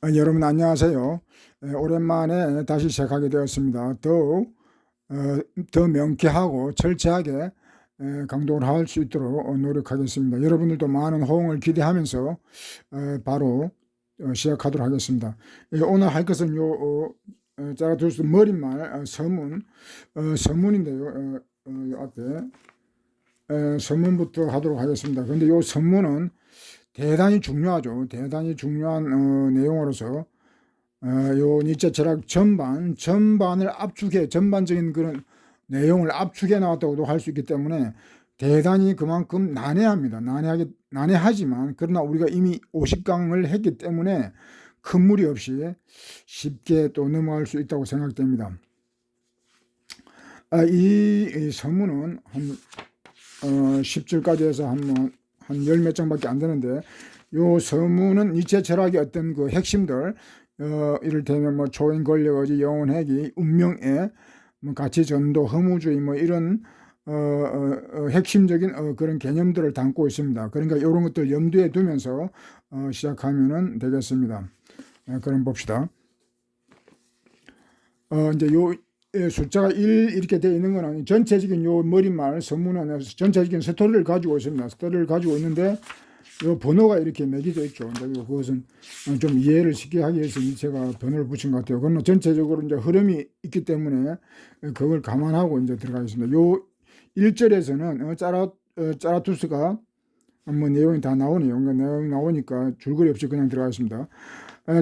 여러분 안녕하세요. 오랜만에 다시 시작하게 되었습니다. 더 명쾌하고 철저하게 강독을 할 수 있도록 노력하겠습니다. 여러분들도 많은 호응을 기대하면서 바로 시작하도록 하겠습니다. 오늘 할 것은 자라투스트 머릿말 서문인데요. 요 앞에 서문부터 하도록 하겠습니다. 그런데 이 서문은 대단히 중요하죠. 대단히 중요한 내용으로서 요 니체 철학 전반을 전반적인 그런 내용을 압축해 나왔다고도 할 수 있기 때문에 대단히 그만큼 난해합니다. 난해하지만 그러나 우리가 이미 50강을 했기 때문에 큰 무리 없이 쉽게 또 넘어갈 수 있다고 생각됩니다. 이 서문은 한 10절까지 해서 한 열 몇 장밖에 안 되는데, 요 서문은 니체 철학의 어떤 그 핵심들, 이를테면 뭐 초인 권력 의지 영혼 회귀 운명애 뭐 가치 전도 허무주의 뭐 이런 핵심적인 그런 개념들을 담고 있습니다. 그러니까 이런 것들 염두에 두면서 시작하면 되겠습니다. 그럼 봅시다. 이제 요 숫자가 1 이렇게 되어 있는 거는 전체적인 요 머릿말 서문은 전체적인 스토리를 가지고 있습니다. 스토리를 가지고 있는데 요 번호가 이렇게 매겨져 있죠. 그것은 좀 이해를 쉽게 하기 위해서 제가 번호를 붙인 것 같아요. 그러나 전체적으로 이제 흐름이 있기 때문에 그걸 감안하고 이제 들어가겠습니다. 요 1절에서는 짜라투스가 뭐 내용이 다 나오네요. 내용이 나오니까 줄거리 없이 그냥 들어가겠습니다.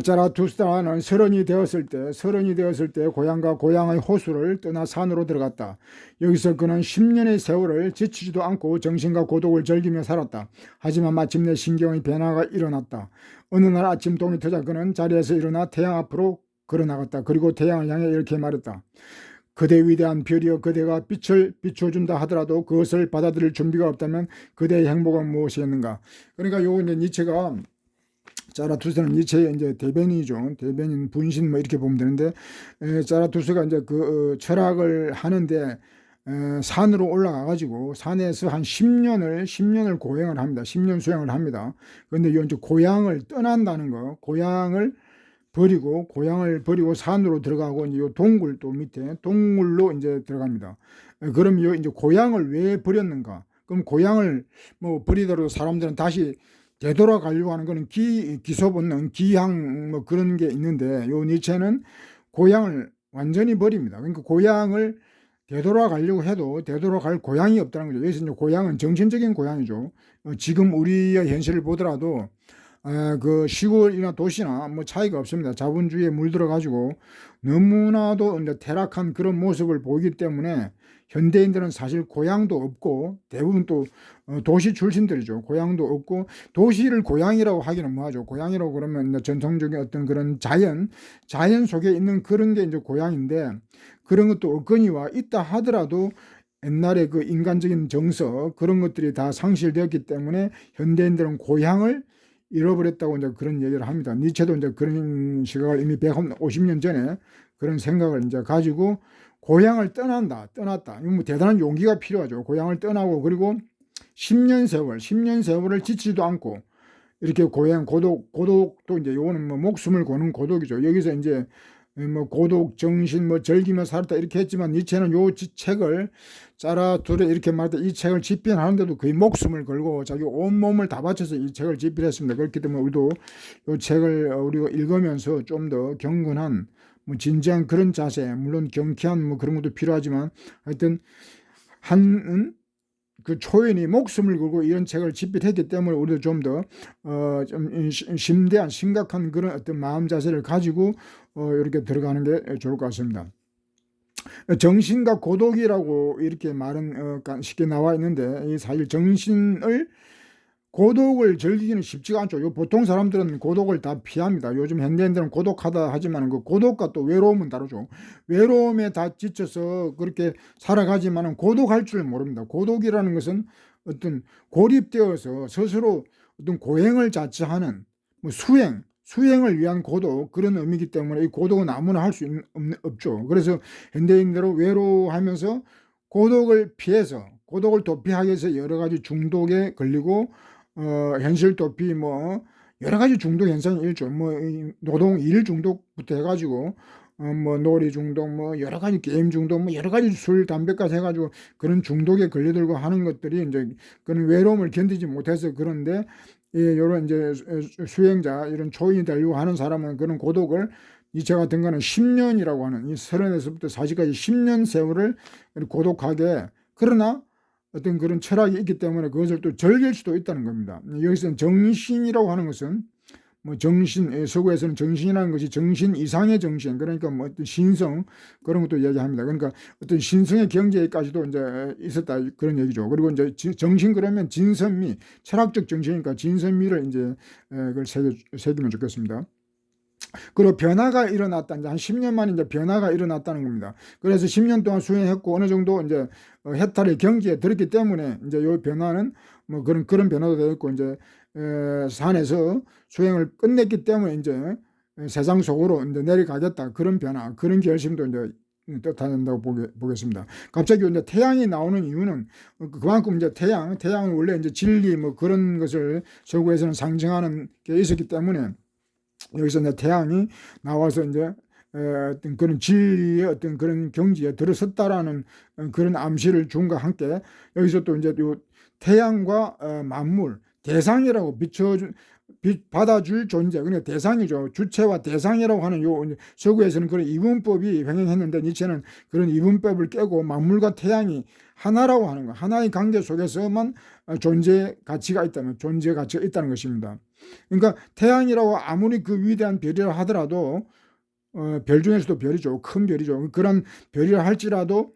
자라투스트라는 서른이 되었을 때 고향과 고향의 호수를 떠나 산으로 들어갔다. 여기서 그는 10년의 세월을 지치지도 않고 정신과 고독을 즐기며 살았다. 하지만 마침내 신경의 변화가 일어났다. 어느 날 아침 동이 트자 그는 자리에서 일어나 태양 앞으로 걸어나갔다. 그리고 태양을 향해 이렇게 말했다. 그대 위대한 별이여, 그대가 빛을 비춰준다 하더라도 그것을 받아들일 준비가 없다면 그대의 행복은 무엇이었는가. 그러니까 요 이제 니체가 자라투스는 니체의 이제 대변이죠. 대변인 분신 뭐 이렇게 보면 되는데, 자라투스가 이제 그 철학을 하는데 산으로 올라가 가지고 산에서 한 10년을 고행을 합니다. 10년 수행을 합니다. 그런데 이 이제 고향을 떠난다는 거, 고향을 버리고 산으로 들어가고 이제 요 동굴 또 밑에 동굴로 이제 들어갑니다. 그럼 요 이제 고향을 왜 버렸는가? 그럼 고향을 뭐 버리더라도 사람들은 다시 되돌아가려고 하는 거는 기소 본능, 기향 뭐 그런 게 있는데, 요 니체는 고향을 완전히 버립니다. 그러니까 고향을 되돌아가려고 해도 되돌아갈 고향이 없다는 거죠. 여기서 이제 고향은 정신적인 고향이죠. 지금 우리의 현실을 보더라도 그 시골이나 도시나 뭐 차이가 없습니다. 자본주의에 물들어 가지고 너무나도 이제 퇴락한 그런 모습을 보이기 때문에 현대인들은 사실 고향도 없고, 대부분 또 도시 출신들이죠. 고향도 없고, 도시를 고향이라고 하기는 뭐하죠. 고향이라고 그러면 전통적인 어떤 그런 자연 속에 있는 그런 게 이제 고향인데, 그런 것도 없거니와 있다 하더라도 옛날에 그 인간적인 정서 그런 것들이 다 상실되었기 때문에 현대인들은 고향을 잃어버렸다고 이제 그런 얘기를 합니다. 니체도 이제 그런 시각을 이미 150년 전에 그런 생각을 이제 가지고 고향을 떠났다. 이거 뭐 대단한 용기가 필요하죠. 고향을 떠나고, 그리고 10년 세월을 지치지도 않고 이렇게 고독도 이제 요거는 뭐 목숨을 거는 고독이죠. 여기서 이제 뭐 고독, 정신, 뭐 즐기며 살았다 이렇게 했지만, 니체는 요 책을 짜라투르 이렇게 말할 때 이 책을 집필하는데도 거의 목숨을 걸고 자기 온몸을 다 바쳐서 이 책을 집필했습니다. 그렇기 때문에 우리도 요 책을 우리가 읽으면서 좀 더 경건한 뭐 진지한 그런 자세, 물론 경쾌한 뭐 그런 것도 필요하지만, 하여튼 그 초연이 목숨을 걸고 이런 책을 집필했기 때문에 우리도 좀 더 좀 심대한 심각한 그런 어떤 마음 자세를 가지고 이렇게 들어가는 게 좋을 것 같습니다. 정신과 고독이라고 이렇게 말은 쉽게 나와 있는데, 이 사실 고독을 즐기기는 쉽지가 않죠. 보통 사람들은 고독을 다 피합니다. 요즘 현대인들은 고독하다 하지만 그 고독과 또 외로움은 다르죠. 외로움에 다 지쳐서 그렇게 살아가지만 고독할 줄 모릅니다. 고독이라는 것은 어떤 고립되어서 스스로 어떤 고행을 자처하는 뭐 수행을 위한 고독, 그런 의미이기 때문에 이 고독은 아무나 할 수 없죠. 그래서 현대인들은 외로워하면서 고독을 도피하기 위해서 여러 가지 중독에 걸리고 현실 도피, 뭐 여러 가지 중독 현상이 있죠. 뭐 노동 일 중독부터 해가지고 뭐 놀이 중독, 뭐 여러 가지 게임 중독, 뭐 여러 가지 술, 담배까지 해가지고 그런 중독에 걸려들고 하는 것들이 이제 그런 외로움을 견디지 못해서 그런데 요런 이제 수행자 이런 초인이 되려고 하는 사람은 그런 고독을 니체 같은 거는 10년이라고 하는 이 30에서부터 40까지 10년 세월을 고독하게 그러나 어떤 그런 철학이 있기 때문에 그것을 또 즐길 수도 있다는 겁니다. 여기서는 정신이라고 하는 것은 뭐 정신, 서구에서는 정신이라는 것이 정신 이상의 정신, 그러니까 뭐 어떤 신성 그런 것도 이야기합니다. 그러니까 어떤 신성의 경지까지도 이제 있었다 그런 얘기죠. 그리고 이제 정신 그러면 진선미, 철학적 정신이니까 진선미를 이제 그걸 새기면 좋겠습니다. 그리고 변화가 일어났다. 이제 한 10년 만에 이제 변화가 일어났다는 겁니다. 그래서 10년 동안 수행했고 어느 정도 이제 해탈의 경지에 들었기 때문에 이제 요 변화는 뭐 그런 변화도 되었고 이제 산에서 수행을 끝냈기 때문에 이제 세상 속으로 이제 내려가겠다. 그런 변화, 그런 결심도 이제 뜻한다고 보겠습니다. 갑자기 이제 태양이 나오는 이유는 그만큼 이제 태양은 원래 이제 진리 뭐 그런 것을 서구에서는 상징하는 게 있었기 때문에 여기서 이제 태양이 나와서 이제 어떤 그런 진리의 어떤 그런 경지에 들어섰다라는 그런 암시를 준과 함께 여기서 또 이제 요 태양과 만물 대상이라고 받아줄 존재, 그러니까 대상이죠. 주체와 대상이라고 하는 요 서구에서는 그런 이분법이 횡행했는데 니체는 그런 이분법을 깨고 만물과 태양이 하나라고 하는 거, 하나의 관계 속에서만 존재 가치가 있다는 것입니다. 그러니까 태양이라고 아무리 그 위대한 별이라 하더라도 별 중에서도 별이죠. 큰 별이죠. 그런 별이라 할지라도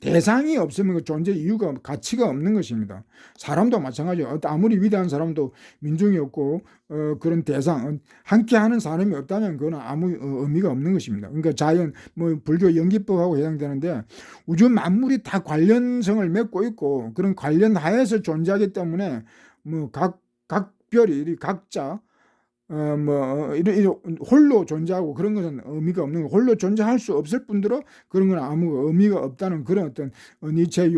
대상이 없으면 그 존재 이유가 가치가 없는 것입니다. 사람도 마찬가지예요. 아무리 위대한 사람도 민중이 없고 그런 대상 함께하는 사람이 없다면 그건 아무 의미가 없는 것입니다. 그러니까 자연 뭐 불교 연기법하고 해당되는데 우주 만물이 다 관련성을 맺고 있고 그런 관련 하에서 존재하기 때문에 뭐 각 별이 각자 이런 홀로 존재하고 그런 것은 의미가 없는 거. 홀로 존재할 수 없을 뿐더러 그런 건 아무 의미가 없다는 그런 어떤 니체의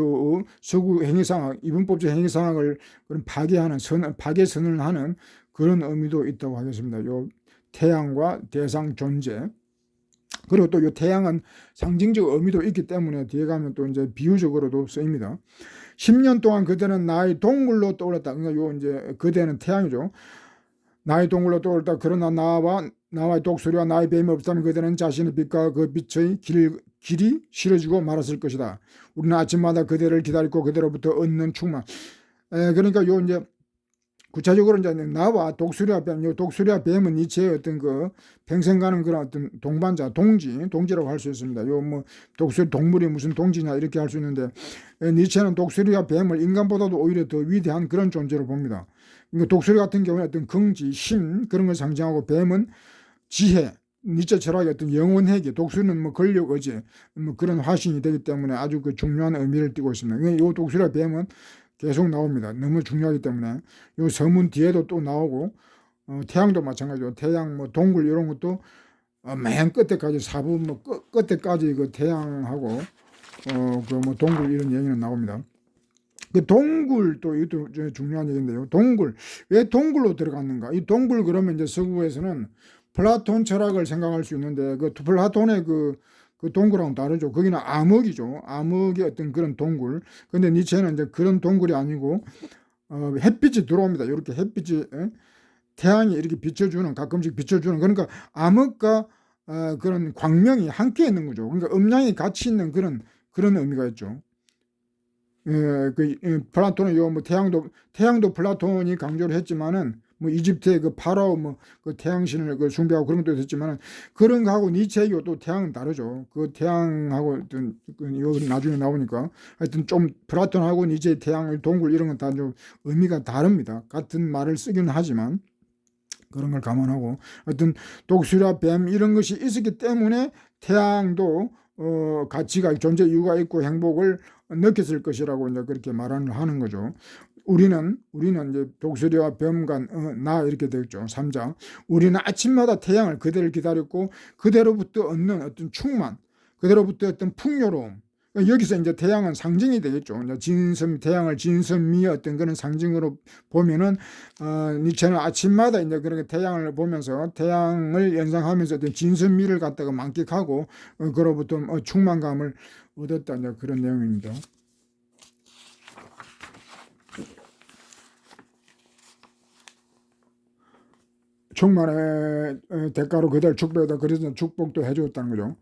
서구 행위상학, 이분법적 행위상학을 그런 파괴하는 파괴선언을 하는 그런 의미도 있다고 하겠습니다. 요 태양과 대상 존재. 그리고 또 요 태양은 상징적 의미도 있기 때문에 뒤에 가면 또 이제 비유적으로도 쓰입니다. 10년 동안 그대는 나의 동굴로 떠올랐다. 그러니까 요 이제 그대는 태양이죠. 나의 동굴로 떠올랐다. 그러나 나와의 독수리와 나의 뱀이 없다면 그대는 자신의 빛과 그 빛의 길이 싫어지고 말았을 것이다. 우리는 아침마다 그대를 기다리고 그대로부터 얻는 충만. 그러니까 요 이제 구체적으로 이제 나와 독수리와 뱀, 요 독수리와 뱀은 니체의 어떤 그 평생 가는 그런 어떤 동반자, 동지라고 할 수 있습니다. 요 뭐 독수리 동물이 무슨 동지냐 이렇게 할 수 있는데 니체는 독수리와 뱀을 인간보다도 오히려 더 위대한 그런 존재로 봅니다. 그러니까 독수리 같은 경우는 어떤 긍지, 신 그런 걸 상징하고 뱀은 지혜, 니체 철학의 어떤 영원회계, 독수리는 뭐 권력, 의지, 뭐 그런 화신이 되기 때문에 아주 그 중요한 의미를 띠고 있습니다. 그러니까 이 독수리와 뱀은 계속 나옵니다. 너무 중요하기 때문에 이 서문 뒤에도 또 나오고 태양도 마찬가지로 태양 뭐 동굴 이런 것도 맨 끝에까지 사부 뭐 끝에까지 그 태양하고 그 뭐 동굴 이런 얘기는 나옵니다. 그 동굴 또 이것도 중요한 얘기인데요. 동굴 왜 동굴로 들어갔는가? 이 동굴 그러면 이제 서구에서는 플라톤 철학을 생각할 수 있는데 그 플라톤의 그 동굴하고는 다르죠. 거기는 암흑이죠. 암흑의 어떤 그런 동굴. 근데 니체는 이제 그런 동굴이 아니고 햇빛이 들어옵니다. 이렇게 햇빛이 태양이 이렇게 비춰주는 가끔씩 비춰주는 그러니까 암흑과 그런 광명이 함께 있는 거죠. 그러니까 음양이 같이 있는 그런 의미가 있죠. 플라톤은 요 뭐 태양도 플라톤이 강조를 했지만은 뭐 이집트의 그 파라오 뭐 그 태양신을 그 숭배하고 그런 것도 있었지만은 그런 거하고 니체의 또 태양은 다르죠. 그 태양하고 어떤 여기 나중에 나오니까 하여튼 좀 플라톤하고 니체의 태양, 동굴 이런 건 다 좀 의미가 다릅니다. 같은 말을 쓰기는 하지만 그런 걸 감안하고 어떤 독수리와 뱀 이런 것이 있었기 때문에 태양도 가치가 존재 이유가 있고 행복을 느꼈을 것이라고 이제 그렇게 말하는 거죠. 우리는 이제 독수리와 뱀과 나 이렇게 되겠죠. 3자. 우리는 아침마다 태양을 그대를 기다렸고 그대로부터 얻는 어떤 충만, 그대로부터 어떤 풍요로움. 여기서 이제 태양은 상징이 되겠죠. 이제 진선, 태양을 진선미의 어떤 그런 상징으로 보면은, 니체는 아침마다 이제 그렇게 태양을 보면서 태양을 연상하면서 어떤 진선미를 갖다가 만끽하고, 그로부터 충만감을 얻었다. 이제 그런 내용입니다. 충만의 대가로 그들 축복에다 그래서 축복도 해주었다는 거죠.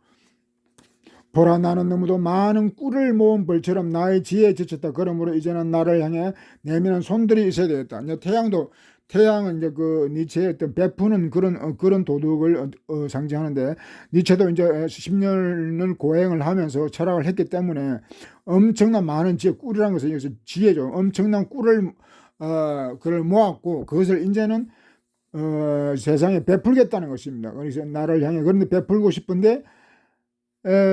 보라 나는 너무도 많은 꿀을 모은 벌처럼 나의 지혜에 지쳤다. 그러므로 이제는 나를 향해 내미는 손들이 있어야 되겠다. 이제 태양은 이제 그 니체의 어떤 베푸는 그런 도덕을 상징하는데, 니체도 이제 10년을 고행을 하면서 철학을 했기 때문에 엄청난 많은 지혜, 꿀이라는 것은 여기서 지혜죠. 엄청난 꿀을 그걸 모았고, 그것을 이제는 세상에 베풀겠다는 것입니다. 그래서 나를 향해 그런데 베풀고 싶은데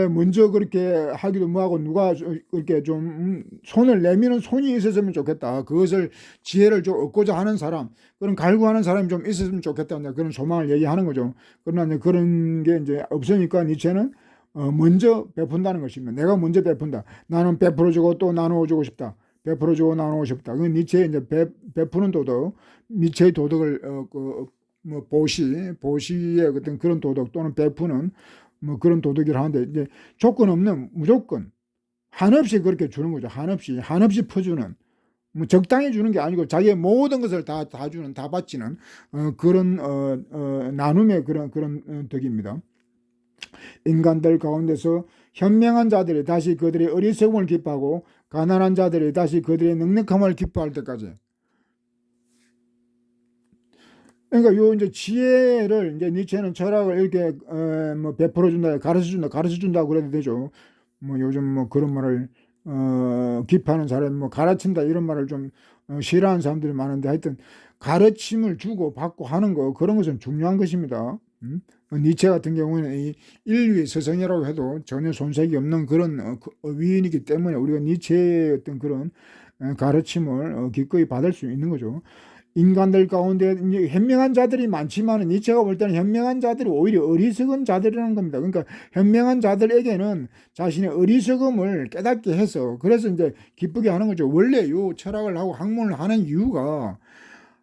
먼저 그렇게 하기도 뭐하고 누가 그렇게 좀 손을 내미는 손이 있었으면 좋겠다. 그것을 지혜를 좀 얻고자 하는 사람, 그런 갈구하는 사람이 좀 있었으면 좋겠다. 그런 소망을 얘기하는 거죠. 그러나 그런 게 이제 없으니까 니체는 먼저 베푼다는 것입니다. 내가 먼저 베푼다. 나는 베풀어주고 또 나누어주고 싶다. 베풀어주고 나누고 싶다. 그 니체의 이제 베푸는 도덕, 니체의 도덕을 뭐 보시의 어떤 그런 도덕 또는 베푸는 뭐 그런 도덕을 하는데, 이제 조건 없는 무조건 한없이 그렇게 주는 거죠. 한없이 퍼주는, 뭐 적당히 주는 게 아니고 자기의 모든 것을 다 주는, 다 바치는 그런 나눔의 그런 덕입니다. 인간들 가운데서 현명한 자들이 다시 그들의 어리석음을 기뻐하고 가난한 자들이 다시 그들의 넉넉함을 기뻐할 때까지. 그러니까 요 이제 지혜를 이제 니체는 철학을 이렇게 뭐 베풀어 준다, 가르쳐 준다 그래도 되죠. 뭐 요즘 뭐 그런 말을 기파하는 사람, 뭐 가르친다 이런 말을 좀 싫어하는 사람들이 많은데, 하여튼 가르침을 주고 받고 하는 거, 그런 것은 중요한 것입니다. 니체 같은 경우는 이 인류의 스승이라고 해도 전혀 손색이 없는 그런 위인이기 때문에 우리가 니체의 어떤 그런 가르침을 기꺼이 받을 수 있는 거죠. 인간들 가운데 현명한 자들이 많지만 니체가 볼 때는 현명한 자들이 오히려 어리석은 자들이라는 겁니다. 그러니까 현명한 자들에게는 자신의 어리석음을 깨닫게 해서, 그래서 이제 기쁘게 하는 거죠. 원래 요 철학을 하고 학문을 하는 이유가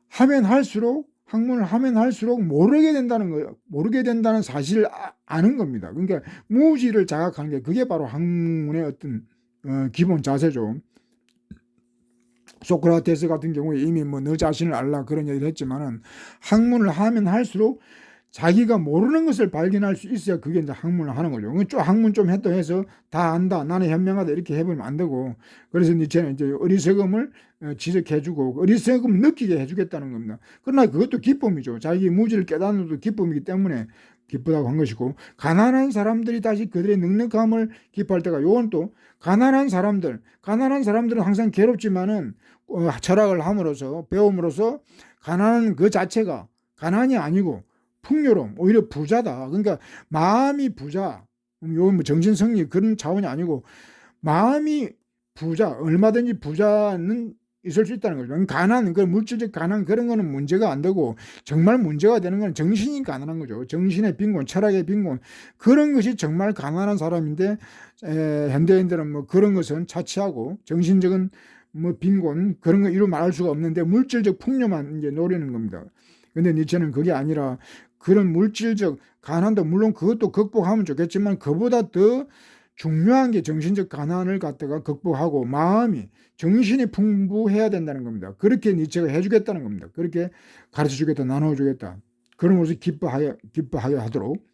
학문을 하면 할수록 모르게 된다는 거예요. 모르게 된다는 사실을 아는 겁니다. 그러니까 무지를 자각하는 게, 그게 바로 학문의 어떤 기본 자세죠. 소크라테스 같은 경우에 이미 뭐 너 자신을 알라 그런 얘기를 했지만은, 학문을 하면 할수록 자기가 모르는 것을 발견할 수 있어야 그게 이제 학문을 하는 거죠. 좀 학문 좀 했다 해서 다 안다, 나는 현명하다 이렇게 해버리면 안 되고, 그래서 니체는 이제 어리석음을 지적해주고 어리석음 느끼게 해주겠다는 겁니다. 그러나 그것도 기쁨이죠. 자기 무지를 깨닫는 것도 기쁨이기 때문에 기쁘다고 한 것이고, 가난한 사람들이 다시 그들의 넉넉함을 기뻐할 때가, 요건 또 가난한 사람들은 항상 괴롭지만은 철학을 함으로써 배움으로써 가난한 그 자체가 가난이 아니고 풍요로움, 오히려 부자다. 그러니까 마음이 부자, 요 뭐 정신승리 그런 차원이 아니고 마음이 부자, 얼마든지 부자는 있을 수 있다는 거죠. 가난, 그 물질적 가난 그런 거는 문제가 안 되고, 정말 문제가 되는 건 정신이 가난한 거죠. 정신의 빈곤, 철학의 빈곤, 그런 것이 정말 가난한 사람인데, 현대인들은 뭐 그런 것은 차치하고 정신적인 뭐 빈곤 그런 거 이루 말할 수가 없는데 물질적 풍요만 이제 노리는 겁니다. 근데 니체는 그게 아니라 그런 물질적 가난도 물론 그것도 극복하면 좋겠지만, 그보다 더 중요한 게 정신적 가난을 갖다가 극복하고 마음이, 정신이 풍부해야 된다는 겁니다. 그렇게 니체가 해주겠다는 겁니다. 그렇게 가르쳐주겠다, 나눠주겠다. 그러면서 기뻐하게 하도록.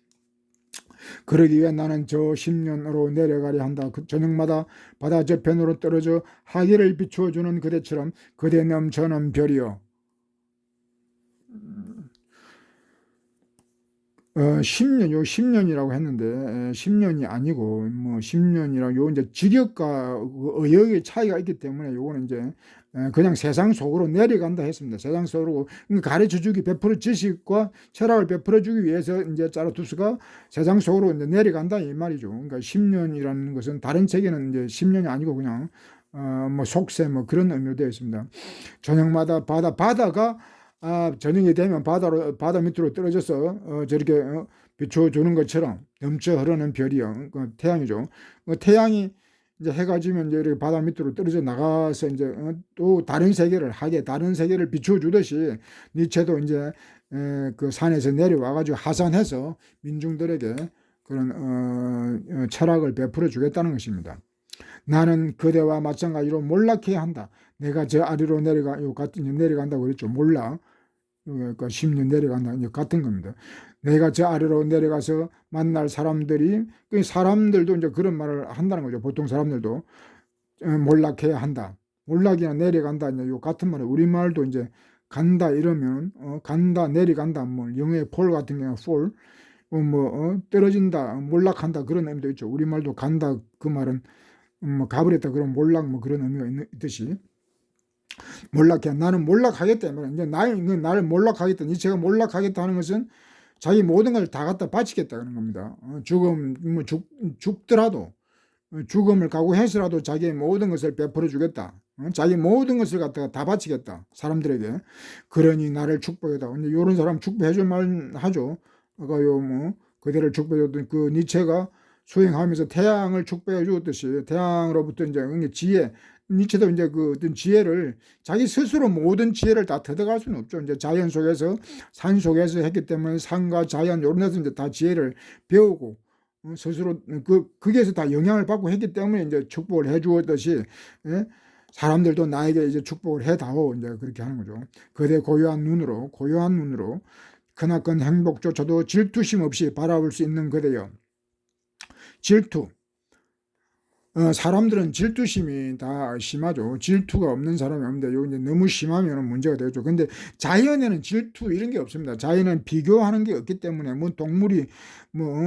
그러기 위해 나는 저 10년으로 내려가려 한다. 그 저녁마다 바다 저편으로 떨어져 하늘을 비추어주는 그대처럼 그대 넘쳐는 별이여. 10년이라고 했는데 10년이 아니고 뭐 10년이랑 요 이제 직역과 의역의 차이가 있기 때문에 요거는 이제 그냥 세상 속으로 내려간다 했습니다. 세상 속으로 가르쳐 주기, 베풀어 지식과 철학을 베풀어 주기 위해서 이제 자라투스가 세상 속으로 이제 내려간다 이 말이죠. 그러니까 10년이라는 것은 다른 책에는 이제 10년이 아니고 그냥 뭐 속세 뭐 그런 의미로 되어 있습니다. 저녁마다 바다가 저녁이 되면 바다 밑으로 떨어져서 저렇게 비춰주는 것처럼 넘쳐 흐르는 별이요. 그 태양이죠. 그 태양이 이제 해가 지면 이제 이렇게 바다 밑으로 떨어져 나가서 이제 또 다른 세계를 다른 세계를 비춰주듯이 니체도 이제 그 산에서 내려와가지고 하산해서 민중들에게 그런 철학을 베풀어 주겠다는 것입니다. 나는 그대와 마찬가지로 몰락해야 한다. 내가 저 아래로 내려간다고 그랬죠. 몰락. 그러니까 10년 내려간다. 이제 같은 겁니다. 내가 저 아래로 내려가서 만날 사람들이, 그 사람들도 이제 그런 말을 한다는 거죠. 보통 사람들도 몰락해야 한다. 몰락이나 내려간다. 이제 요 같은 말을 우리말도 이제 간다 이러면 간다 내려간다 뭐 영어의 폴 같은 경우 fall 떨어진다 몰락한다 그런 의미도 있죠. 우리말도 간다 그 말은 뭐 가버렸다 그런 몰락 뭐 그런 의미가 있듯이 몰락해. 나는 몰락하겠다. 이제 나를 몰락하겠다. 니체가 몰락하겠다 하는 것은 자기 모든 걸 다 갖다 바치겠다 그런 겁니다. 죽더라도 죽음을 각오해서라도 자기의 모든 것을 베풀어 주겠다. 자기 모든 것을 갖다가 다 바치겠다. 사람들에게. 그러니 나를 축복해다. 이런 사람 축복해 줄 말 하죠. 아까 그대를 축복해 줬던 그 니체가 수행하면서 태양을 축복해 주었듯이 태양으로부터 이제 지혜 니체도 이제 그 어떤 지혜를 자기 스스로 모든 지혜를 다 터득할 수는 없죠. 이제 자연 속에서 산 속에서 했기 때문에 산과 자연 이런 데서 이제 다 지혜를 배우고 스스로 거기에서 다 영향을 받고 했기 때문에 이제 축복을 해 주었듯이 사람들도 나에게 이제 축복을 해다오 이제 그렇게 하는 거죠. 그대 고요한 눈으로 크나큰 행복조차도 질투심 없이 바라볼 수 있는 그대여. 질투. 사람들은 질투심이 다 심하죠. 질투가 없는 사람이 없는데 요 이제 너무 심하면 문제가 되죠. 근데 자연에는 질투 이런 게 없습니다. 자연은 비교하는 게 없기 때문에 뭐 동물이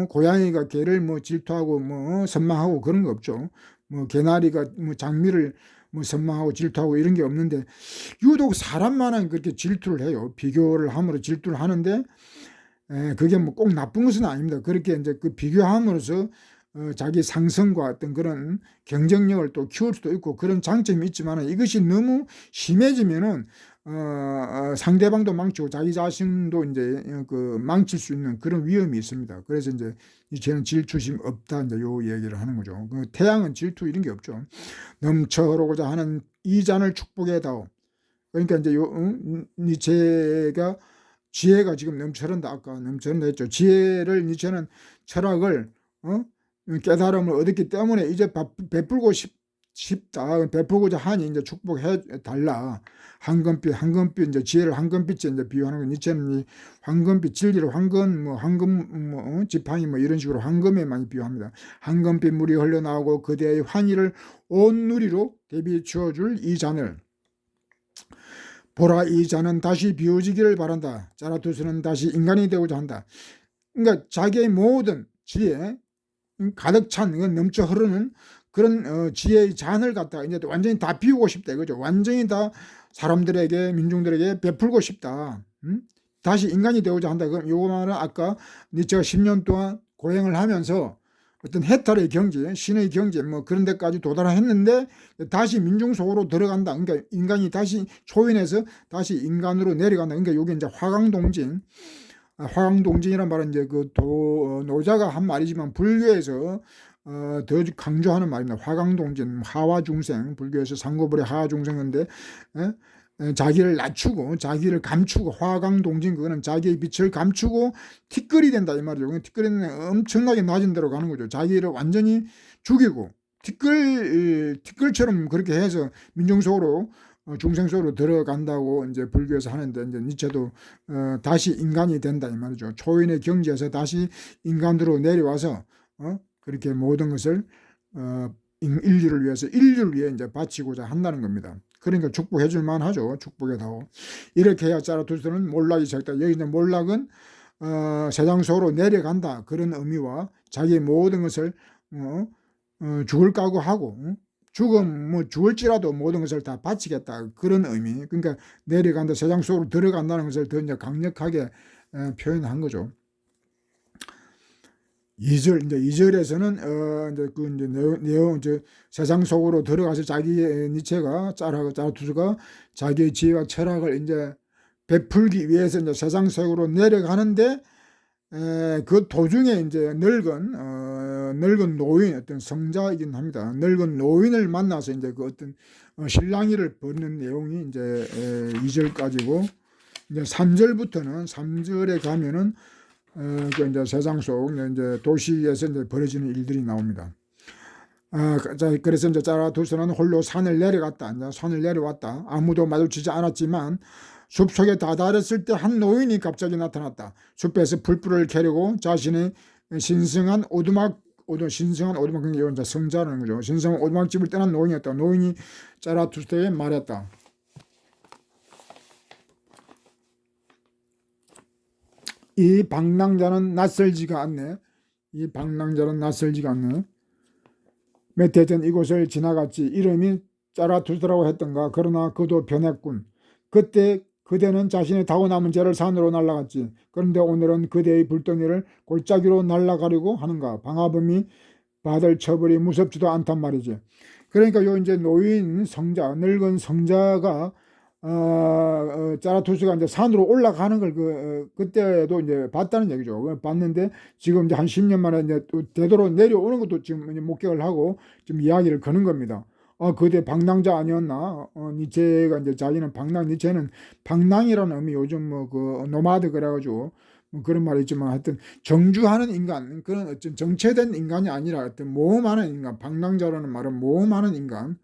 고양이가 개를 질투하고 선망하고 그런 거 없죠. 개나리가 장미를 선망하고 질투하고 이런 게 없는데 유독 사람만은 그렇게 질투를 해요. 비교를 함으로 질투를 하는데 그게 꼭 나쁜 것은 아닙니다. 그렇게 이제 그 비교함으로써 자기 상승과 어떤 그런 경쟁력을 또 키울 수도 있고 그런 장점이 있지만 이것이 너무 심해지면은 상대방도 망치고 자기 자신도 이제 망칠 수 있는 그런 위험이 있습니다. 그래서 이제 저는 질투심 없다 이제 요 얘기를 하는 거죠. 태양은 질투 이런 게 없죠. 넘쳐 흐르고자 하는 이 잔을 축복해다오. 그러니까 이제 니체가 지혜가 지금 넘쳐른다 아까 넘쳐른다 했죠. 지혜를 니체는 철학을 깨달음을 얻었기 때문에 이제 베풀고 싶다. 베풀고자 하니 이제 축복해 달라. 황금빛 이제 지혜를 황금빛에 이제 비유하는 거. 니체는 이 황금빛 진리를 황금 지팡이 이런 식으로 황금에 많이 비유합니다. 황금빛 물이 흘러나오고 그대의 환희를 온 누리로 대비추어 줄 이 잔을 보라 이 잔은 다시 비워지기를 바란다. 자라투스는 다시 인간이 되고자 한다. 그러니까 자기의 모든 지혜 가득 찬 넘쳐 흐르는 그런 지혜의 잔을 갖다가 이제 완전히 다 비우고 싶다 이거죠. 완전히 다 사람들에게 민중들에게 베풀고 싶다. 다시 인간이 되고자 한다. 그럼 요거 말은 아까 니체가 10년 동안 고행을 하면서 어떤 해탈의 경지, 신의 경지 그런 데까지 도달했는데 다시 민중 속으로 들어간다. 그러니까 인간이 다시 초인해서 다시 인간으로 내려간다. 그러니까 요게 이제 화강동진이란 말은 이제 노자가 한 말이지만 불교에서 더 강조하는 말입니다. 화강동진, 하와중생, 불교에서 상고불의 하와중생인데 자기를 낮추고 자기를 감추고 화강동진 그거는 자기의 빛을 감추고 티끌이 된다 이 말이죠. 티끌이는 엄청나게 낮은 데로 가는 거죠. 자기를 완전히 죽이고 티끌처럼 그렇게 해서 민중 속으로 중생 속으로 들어간다고 이제 불교에서 하는데 이제 니체도 다시 인간이 된다 이 말이죠. 초인의 경지에서 다시 인간으로 내려와서 그렇게 모든 것을 인류를 위해 이제 바치고자 한다는 겁니다. 그러니까 축복해 줄 만하죠. 축복해다오. 이렇게 해야 자라투스는 몰락이 적다. 여기 이제 몰락은 세상 속으로 내려간다 그런 의미와 자기의 모든 것을 죽을 각오하고 죽을지라도 모든 것을 다 바치겠다 그런 의미. 그러니까 내려간다 세상 속으로 들어간다는 것을 더 이제 강력하게 표현한 거죠. 2절에서는 이제 내용 세상 속으로 들어가서 자기의 니체가 자라투스가 자기의 지혜와 철학을 이제 베풀기 위해서 이제 세상 속으로 내려가는데 그 도중에 이제 늙은 늙은 노인, 어떤 성자이긴 합니다. 늙은 노인을 만나서 이제 그 어떤 실랑이를 벌이는 내용이 이제 2절까지고, 이제 3절부터는 3절에 가면은 그 이제 세상 속 이제 도시에서 이제 벌어지는 일들이 나옵니다. 그래서 이제 자라투스는 홀로 산을 내려갔다. 이제 산을 내려왔다. 아무도 마주치지 않았지만 숲속에 다다랐을 때 한 노인이 갑자기 나타났다. 숲에서 풀불을 켜려고 자신의 신성한 오두막, 그게 이제 성자라는 거죠. 신성한 오두막집을 떠난 노인이었다. 노인이 자라투스에게 말했다. 이 방랑자는 낯설지가 않네. 이 방랑자는 낯설지가 않네. 몇 해 전 이곳을 지나갔지. 이름이 자라투스라고 했던가. 그러나 그도 변했군. 그때 그대는 자신의 타고 남은 죄를 산으로 날아갔지. 그런데 오늘은 그대의 불덩이를 골짜기로 날아가려고 하는가. 방화범이 받을 처벌이 무섭지도 않단 말이지. 그러니까 요 이제 노인 성자, 늙은 성자가 자라투스가 이제 산으로 올라가는 걸 그때도 이제 봤다는 얘기죠. 봤는데 지금 이제 한 10년 만에 이제 또 되도록 내려오는 것도 지금 이제 목격을 하고 지금 이야기를 거는 겁니다. 그때 방랑자 아니었나? 니체가 이제 자기는 니체는 방랑이라는 의미, 요즘 뭐 그 노마드 그래가지고 뭐 그런 말이 있지만 하여튼 정주하는 인간, 그런 어떤 정체된 인간이 아니라 어떤 모험하는 인간, 방랑자라는 말은 모험하는 인간,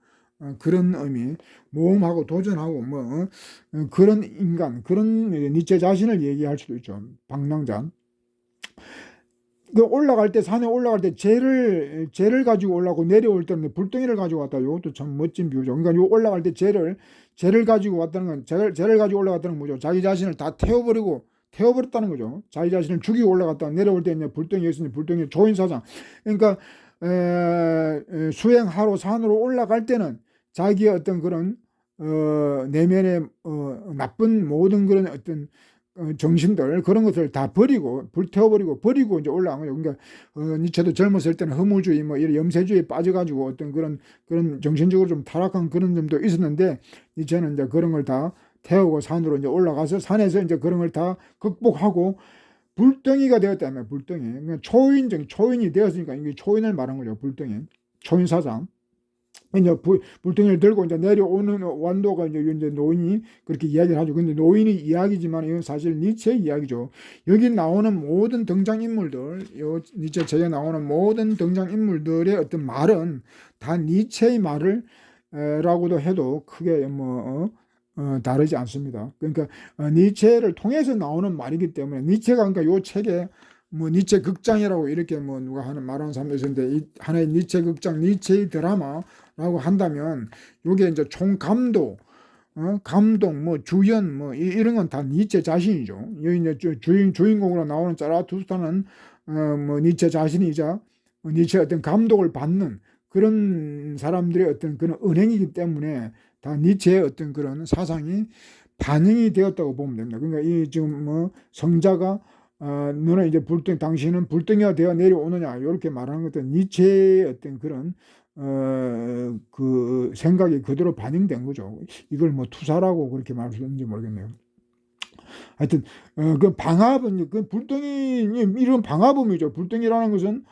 그런 의미, 모험하고 도전하고 뭐 그런 인간, 그런 니체 자신을 얘기할 수도 있죠. 방랑자. 올라갈 때, 산에 올라갈 때 재를 가지고 올라가고 내려올 때는 불덩이를 가지고 왔다. 이것도 참 멋진 비유죠. 그러니까 요 올라갈 때 재를 가지고 왔다는 건, 재를 가지고 올라갔다는 건 뭐죠? 자기 자신을 다 태워버렸다는 거죠. 자기 자신을 죽이고 올라갔다. 내려올 때 이제 불덩이 있으니 불덩이 조인사상. 그러니까 수행하러 산으로 올라갈 때는 자기의 어떤 그런 내면의 나쁜 모든 그런 어떤 정신들, 그런 것을 다 버리고 불태워버리고 이제 올라간 거죠. 그러니까 니체도 젊었을 때는 허무주의 뭐 이런 염세주의에 빠져가지고 어떤 그런 정신적으로 좀 타락한 그런 점도 있었는데, 니체는 이제 그런 걸 다 태우고 산으로 이제 올라가서 산에서 이제 그런 걸 다 극복하고 불덩이가 되었다면, 불덩이. 그러니까 초인이 되었으니까 이게 초인을 말한 거죠. 불덩이, 초인사상. 이제 불덩이를 들고 이제 내려오는 완도가 이제 노인이 그렇게 이야기를 하죠. 근데 노인이 이야기지만 이건 사실 니체의 이야기죠. 여기 나오는 모든 등장인물들, 요 니체 책에 나오는 모든 등장인물들의 어떤 말은 다 니체의 말을 라고도 해도 크게 다르지 않습니다. 그러니까 니체를 통해서 나오는 말이기 때문에, 니체가 그러니까 요 책에 뭐 니체 극장이라고 이렇게 뭐 누가 말하는 사람도 있었는데, 이 하나의 니체 극장, 니체의 드라마라고 한다면 요게 이제 총감독, 감동, 뭐 주연, 뭐 이런 건 다 니체 자신이죠. 여기 이제 주인공으로 나오는 자라투스타는 뭐 니체 자신이자 니체 어떤 감독을 받는 그런 사람들의 어떤 그런 은행이기 때문에 다 니체의 어떤 그런 사상이 반영이 되었다고 보면 됩니다. 그러니까 이 지금 뭐 성자가 너는 이제 당신은 불덩이가 되어 내려오느냐, 이렇게 말하는 것은 니체의 어떤 그런 그 생각이 그대로 반영된 거죠. 이걸 뭐 투사라고 그렇게 말할 수 있는지 모르겠네요. 하여튼 그 방화범, 그 불덩이, 이런 방화범이죠. 불덩이라는 것은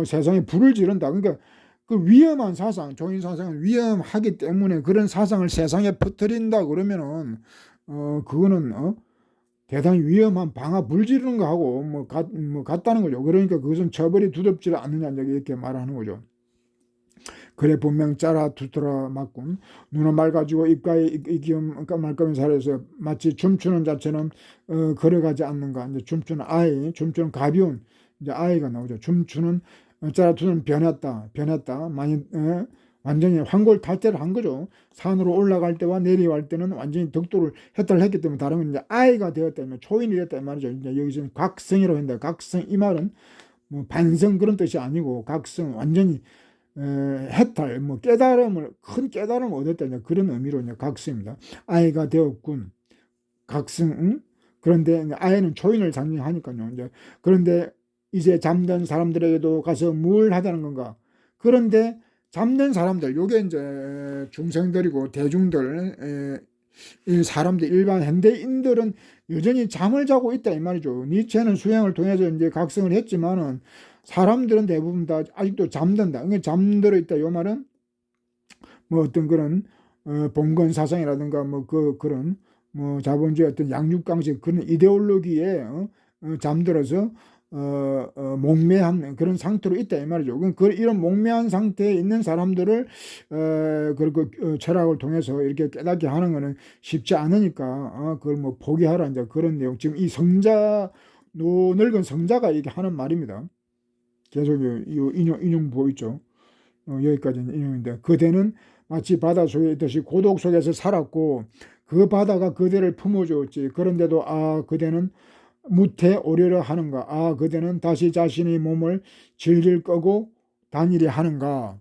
세상에 불을 지른다. 그러니까 그 위험한 사상, 조인 사상은 위험하기 때문에 그런 사상을 세상에 퍼뜨린다 그러면은 그거는 대단히 위험한 불 지르는 거하고 같다는 거죠. 그러니까 그것은 처벌이 두렵지 않느냐 이렇게 말하는 거죠. 그래 분명 자라투스라 맞군. 눈은 맑아지고 입가에 이기음 말까면 살아서 마치 춤추는 자체는 걸어가지 않는가. 이제 춤추는 가벼운 이제 아이가 나오죠. 춤추는 자라투스는 변했다. 많이 완전히 환골탈태를 한 거죠. 산으로 올라갈 때와 내려갈 때는 완전히 덕도를 해탈을 했기 때문에, 다른 건 이제 아이가 되었다면, 초인이 됐다 이 말이죠. 이제 여기서는 각성이라고 했는데, 각성 이 말은 뭐 반성 그런 뜻이 아니고, 각성 완전히 해탈, 뭐 큰 깨달음을 얻었다, 이제 그런 의미로 이제 각성입니다. 아이가 되었군. 각성. 그런데 아이는 초인을 상징하니까요. 이제 그런데 이제 잠든 사람들에게도 가서 뭘 하자는 건가? 그런데 잠든 사람들, 요게 이제 중생들이고 대중들, 사람들, 일반 현대인들은 여전히 잠을 자고 있다 이 말이죠. 니체는 수행을 통해서 이제 각성을 했지만은 사람들은 대부분 다 아직도 잠든다. 그러니까 잠들어 있다. 요 말은 뭐 어떤 그런 봉건 사상이라든가 뭐 그런 뭐 자본주의 어떤 양육강식 그런 이데올로기에 잠들어서 몽매한 그런 상태로 있다 이 말이죠. 이런 몽매한 상태에 있는 사람들을 그리고 철학을 통해서 이렇게 깨닫게 하는 것은 쉽지 않으니까 그걸 뭐 포기하라 이제 그런 내용. 지금 이 늙은 성자가 이렇게 하는 말입니다. 계속 인용 보이죠. 여기까지는 인용인데 그대는 마치 바다 속에 있듯이 고독 속에서 살았고 그 바다가 그대를 품어주었지. 그런데도 그대는 무태 오려려 하는가? 그대는 다시 자신의 몸을 질질 끄고 다니려 하는가?